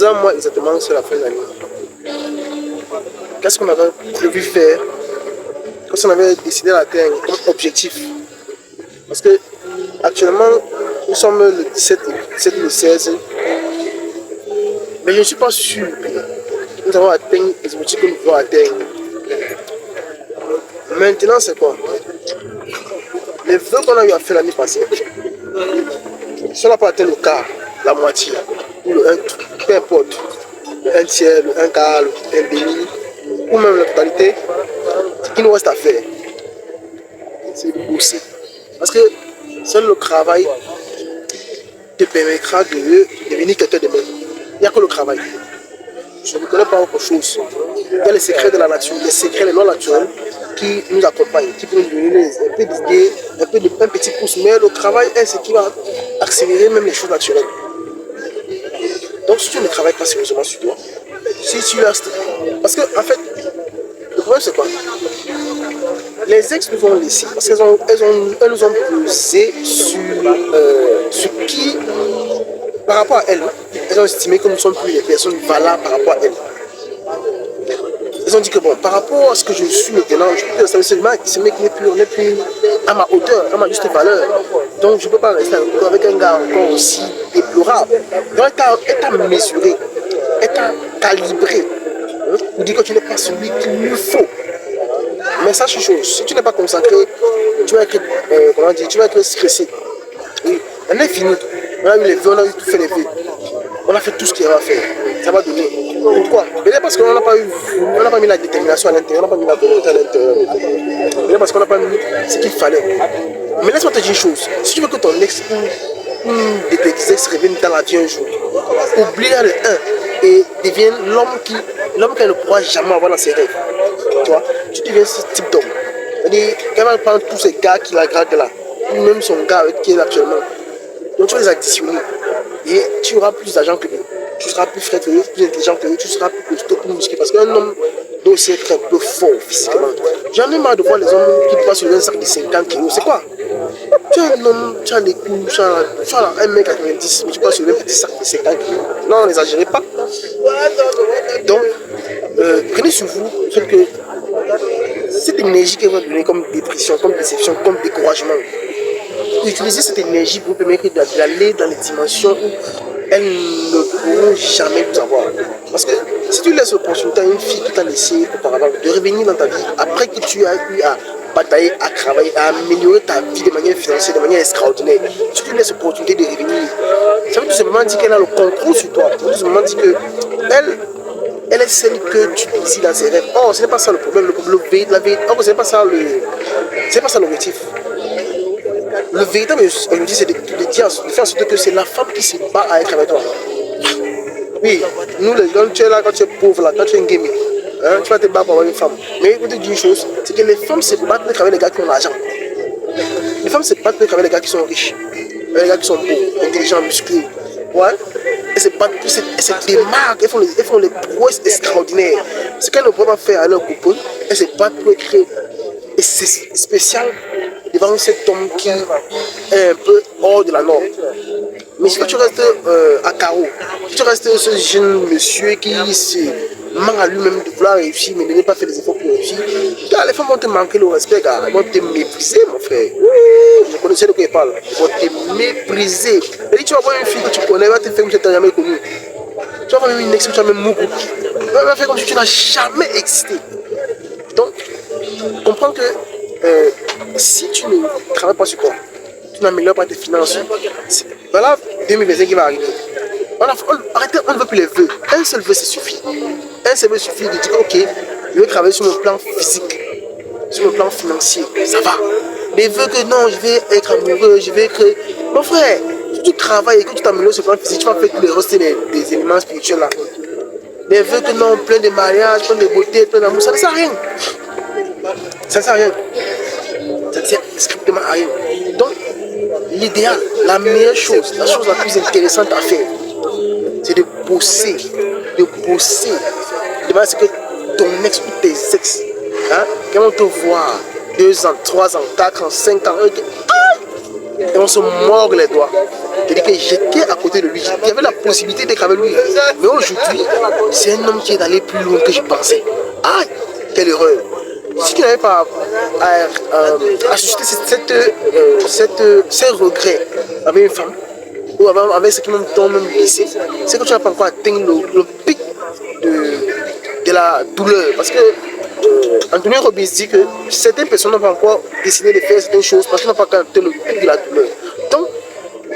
un mois exactement sur la fin de l'année, qu'est-ce qu'on avait prévu faire? Qu'est-ce qu'on avait décidé d'atteindre comme objectif? Parce que actuellement, nous sommes le 17 et le 16, mais je ne suis pas sûr que nous avons atteint les objectifs que nous voulons atteindre. Maintenant, c'est quoi? Les vœux qu'on a eu à faire l'année passée, si on n'a pas atteint le quart, la moitié, ou le 1, peu importe, le 1 tiers, le 1 quart, le 1 demi, ou même la totalité, ce qu'il nous reste à faire, c'est de bosser. Parce que seul le travail te permettra de devenir quelqu'un de même. Il n'y a que le travail. Je ne connais pas autre chose. Il y a les secrets de la nature, les secrets, les lois naturelles qui nous accompagnent, qui peuvent nous donner un peu d'idées, un petit pouce. Mais le travail est ce qui va accélérer même les choses naturelles. Donc si tu ne travailles pas sérieusement sur toi, si tu restes... Parce que en fait, le problème c'est quoi? Les ex nous ont laissés parce qu'elles nous ont pesé sur qui, par rapport à elles, elles ont estimé que nous ne sommes plus les personnes valables par rapport à elles. Ils ont dit que bon, par rapport à ce que je suis maintenant, je peux dire ce mec n'est plus à ma hauteur, à ma juste valeur. Donc je ne peux pas rester avec un gars encore aussi déplorable. Donc elle t'a mesuré, elle t'a calibré pour dire que tu n'es pas celui qu'il lui faut. Mais sache une chose, si tu n'es pas concentré, tu vas être stressé. Et on est fini. On a eu les vœux, on a eu tout fait les vœux. On a fait tout ce qu'il y avait à faire. Ça va donner. Pourquoi? Peut-être parce qu'on n'a pas mis la détermination à l'intérieur, on n'a pas mis la volonté à l'intérieur. Peut-être parce qu'on n'a pas mis ce qu'il fallait. Mais laisse-moi te dire une chose. Si tu veux que ton ex ou de tes ex reviennent dans la vie un jour, oublie le 1 et devienne l'homme qu'elle ne pourra jamais avoir dans ses rêves. Tu vois, tu deviens ce type d'homme. C'est-à-dire, elle va prendre tous ces gars qui la grattent là, ou même son gars avec qui elle est actuellement. Donc tu vas les additionner. Et tu auras plus d'argent que lui. Tu seras plus frais que lui, plus intelligent que lui, tu seras plus costaud, plus musclé. Parce qu'un homme doit aussi être un peu fort physiquement. J'en ai marre de voir les hommes qui passent sur un sac de 50 kg. C'est quoi? Tu es un homme, tu as les coups, tu as 1m90, mais tu passes sur un petit sac de 50 kg. Non, n'exagérez pas. Donc, prenez sur vous le fait que cette énergie qu'elle va donner comme dépression, comme déception, comme découragement, utilisez cette énergie pour vous permettre d'aller dans les dimensions où elles ne pourront jamais vous avoir. Parce que si tu laisses l'opportunité à une fille qui t'a laissé auparavant de revenir dans ta vie, après que tu as eu à batailler, à travailler, à améliorer ta vie de manière financière, de manière extraordinaire, si tu laisses l'opportunité de revenir, ça veut tout simplement dire qu'elle a le contrôle sur toi. Ça veut tout simplement dire qu'elle est celle que tu désires dans ses rêves. Oh, ce n'est pas ça le problème, la vérité, oh, ce n'est pas ça l'objectif. Le véritable objectif, c'est de faire en sorte que c'est la femme qui se bat à être avec toi. Oui, nous les gens, tu es là quand tu es pauvre, là, quand tu es un gaming, hein, tu vas te battre pour avoir une femme. Mais écoutez, une chose, c'est que les femmes se battent avec les gars qui ont l'argent. Les femmes se battent avec les gars qui sont riches, avec les gars qui sont beaux, intelligents, musclés. Ouais. Elles se démarquent, elles font les prouesses extraordinaires. Ce qu'elles ne peuvent pas faire à leur couple, elles se battent pour créer. Et c'est spécial devant cet homme qui est un peu hors de la norme. Mais si tu restes à carreau, si tu restes ce jeune monsieur qui se ment à lui-même de vouloir réussir, mais de ne pas faire des efforts pour réussir, les femmes vont te manquer le respect, elles vont te mépriser, mon frère. Je connaissais de quoi il parle. Elles vont te mépriser. Et tu vas voir une fille que tu connais, elle va te faire comme si tu n'as jamais connu. Tu vas voir une ex que tu as même mouru. Elle va faire comme si tu n'as jamais existé. Donc, comprends que si tu ne travailles pas sur toi, tu n'améliores pas tes finances, voilà 2025 qui va arriver. Arrêtez, on ne veut plus les vœux. Un seul vœu, ça suffit. Un seul vœu suffit de dire, ok, je vais travailler sur mon plan physique, sur mon plan financier, ça va. Les vœux que non, je vais être amoureux, je vais créer. Mon frère, si tu travailles et que tu t'améliores sur le plan physique, tu vas faire tous les restes des éléments spirituels là. Les vœux que non, plein de mariages, plein de beauté, plein d'amour, ça ne sert à rien. Ça ne sert à rien. Ça ne sert strictement à rien. Donc, l'idéal, la meilleure chose, la chose la plus intéressante à faire, c'est de bosser. De manière à ce que ton ex ou tes ex, hein, quand on te voit 2 ans, 3 ans, 4 ans, 5 ans, et on se mord les doigts. C'est-à-dire que j'étais à côté de lui, il y avait la possibilité d'être avec lui. Mais aujourd'hui, c'est un homme qui est allé plus loin que je pensais. Ah, quelle erreur! Si tu n'avais pas à susciter ces regrets avec une femme, ou avec ce qui t'ont même blessé, c'est que tu n'as pas encore atteint le pic de la douleur. Parce que Anthony Robbins dit que certaines personnes n'ont pas encore décidé de faire certaines choses parce qu'ils n'ont pas encore atteint le pic de la douleur. Donc,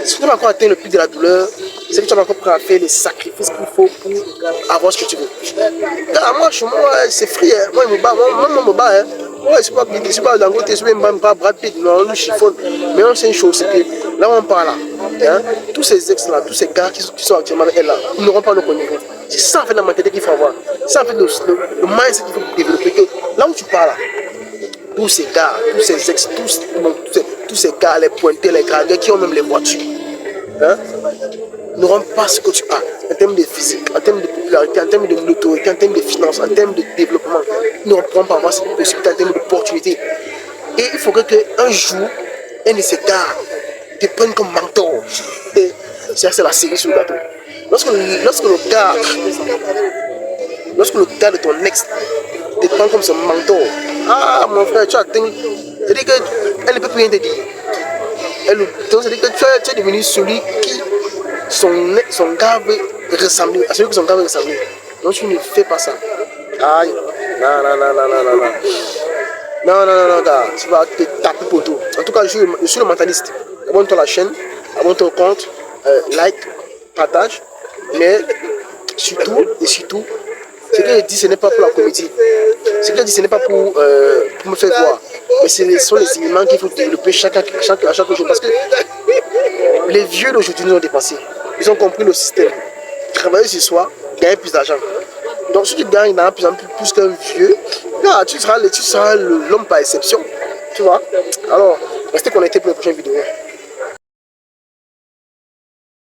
si tu n'as pas encore atteint le pic de la douleur, c'est que tu n'as pas encore prêt à faire les sacrifices qu'il faut pour avoir ce que tu veux. Car moi, chez moi, c'est free. Hein. Moi, je me bats. Moi, je me bats. Hein. Moi, je ne suis pas Dangote, je ne suis même pas Brad Pitt. Non, on nous chiffonne. Mais on sait une chose, c'est que là où on parle, hein, tous ces ex-là, tous ces gars qui sont actuellement avec elle là, ils n'auront pas notre niveau. C'est ça en fait la mentalité qu'il faut avoir. C'est ça en fait le mindset qu'il faut développer. Que là où tu parles, tous ces gars, tous ces ex, tous ces gars, les pointés, les gradés qui ont même les voitures, hein, n'auront pas ce que tu as en termes de physique, en termes de popularité, en termes de notoriété, en termes de finances, en termes de développement. Ils n'auront pas avoir cette possibilité en termes d'opportunité. Et il faudrait qu'un jour, un de ces gars te prenne comme mentor. C'est la série sur le gâteau. Lorsque le gars de ton ex te prend comme son mentor, ah mon frère, tu as atteint. C'est-à-dire qu'elle ne peut plus rien te dire. Donc c'est-à-dire que tu es devenu celui qui son gars veut ressembler, à celui que son gars veut ressembler. Donc tu ne fais pas ça. Aïe, non, gars, tu vas te taper pour tout. En tout cas, je suis le mentaliste. Abonne-toi à la chaîne, abonne-toi au compte, like, partage, mais surtout, ce que je dis, ce n'est pas pour la comédie. Ce que je dis, ce n'est pas pour me faire voir. Mais ce sont les éléments qu'il faut développer à chaque jour. Parce que les vieux d'aujourd'hui nous ont dépassé. Ils ont compris le système. Travailler ce soir, gagner plus d'argent. Donc si tu gagnes dans plus qu'un vieux, là, tu seras l'homme par exception. Tu vois. Alors, restez connectés pour les prochaines vidéos.